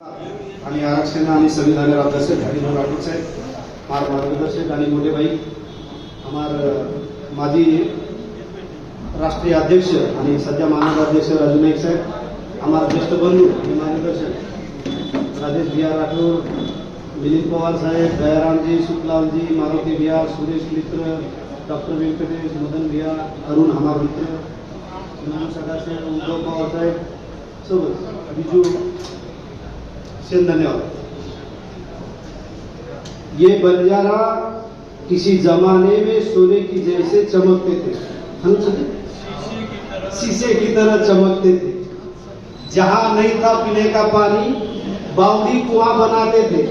आणि आरक्षण आणि संविधान अभ्यासक हरिभाऊ राठौर साहेब, हमारे मार्गदर्शक आणि मोटे भाई, हमारे माजी राष्ट्रीय अध्यक्ष आणि सध्या मानवाध्यक्ष राजू नाईक साहेब, हमारे ज्येष्ठ बंधू आणि मार्गदर्शक राजेश बिहार राठौर, मिलिंद पवार साहेब, दयाराम जी, सुखलाल जी, मारुति बिहार, सुरेश मित्र, डॉक्टर वेंकटेश, मदन बिहार, अरुण हमारे मित्र, सुनील सदा साहेब, उद्धव पवार साहेब, सोबत बिजू धन्यवाद। ये बंजारा किसी जमाने में सोने की जैसे चमकते थे, शीशे की तरह चमकते थे। जहां नहीं था पीने का पानी बावड़ी कुआं बनाते थे,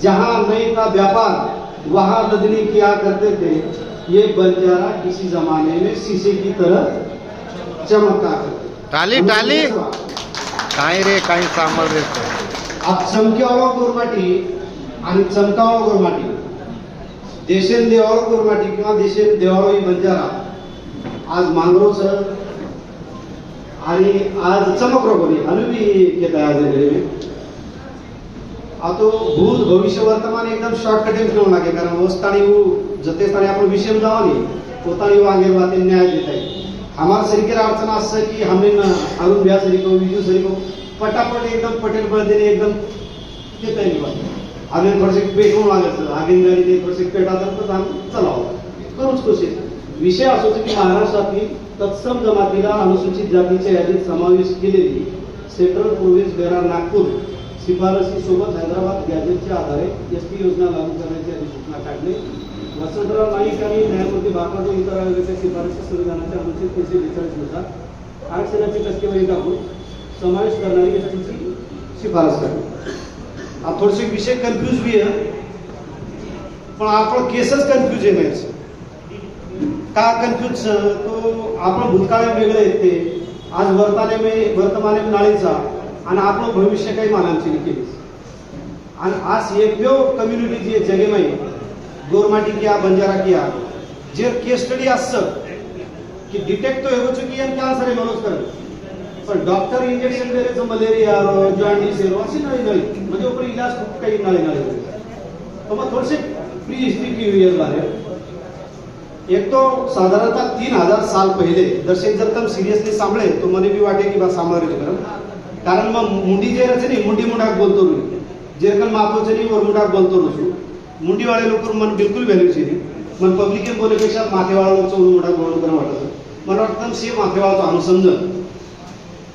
जहां नहीं था व्यापार वहां ददनी किया करते थे। ये बंजारा किसी जमाने में शीशे की तरह चमका करते। टाली टाली काय रे काही सामोर देतो आज चमक्यावाळा गोरमाटी आणि चमकावाळा गोरमाटी, देशेन देवाळा गोरमाटी किंवा देशेन देवाळा ही बंजारा आज मांगरोचं आणि आज चमकरोगोनी अनुभी घेत आहे आज रेल्वे। आता भूत भविष्य वर्तमान एकदम शॉर्टकट में क्यों लागे, कारण वस्तानी वो जते स्थानी आपण विषय जावानी पोतानी वागे बातें न्याय देता है। हमारे सरीके अडचण असं की हमने अरुण बिहार सरीको विजू सरीको पटापट एकदम पटेल पडदेने एकदम देता है बात। आगे थोड़े पेटवून लागायचं, आगे गाडी ते थोडे पेटाचं तर चलावं करूच कोशिश। विषय असो की महाराष्ट्रातील तत्सम जमातीला अनुसूचित जातीच्या यादीत समावेश केलेली सेंट्रल प्रोव्हिन्स बेरार नागपूर शिफारसी सोबत हैदराबाद गॅजेटच्या आधारे एसटी योजना लागू करण्याची अधिसूचना काढली। वसंतराव नाईक आणि न्यायमूर्ती बाकाजी इतर आयोगाच्या शिफारसी संविधानाच्या अनुच्छेद 342 नुसार आरक्षणाची टक्केवारी टाकून समावेश करणारी एसटीची शिफारस करली। आप थोड़े से विषय कंफ्यूज भी है, पण आपण केसच कंफ्यूज आहे नाही का कंफ्यूज तो आपण भूतकाळ वेगळे येते आज वर्तमाने में नाळीचा आणि आपलं भविष्य काही मानांची केली। आणि आज एक जो कम्युनिटी जी जगे में गोरमाटी किया बंजारा किया जे केस स्टडी असं की डिटेक्ट तो हो चुकी है कैंसर है मनोज कर पण डॉक्टर इंजेक्शन दे रहे मलेरिया रो जॉन्डिस रो अशी नळी म्हणजे ऊपर इलाज काही नळी तो मग थोड़े से प्री हिस्ट्री की हुई है बारे। एक तो साधारणतः 3000 साल पहले दर्शक जर तम सीरियसली सांभळे तो मने भी वाटे की बा सांभाळे कारण मग मुंडी जे रचे नहीं मुंडी मुंडाक बोलतो रू जेरकल मातो चनी वर मुंडाक बोलतो रू मुंडी वाले लोक मन बिल्कुल व्हॅल्यू छे मन पब्लिक के बोलेपेक्षा माथेवाळा लोक मुंडाक बोलून कर वाटत मला वाटतं से माथेवाळाचं अनुसंधान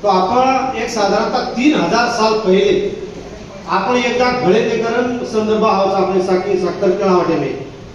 तो आपण एक साधारणतः 3000 साल पहिले आपण एकदा घळे ते करण संदर्भ आवाज आपले साकी साखर केळा वाटे में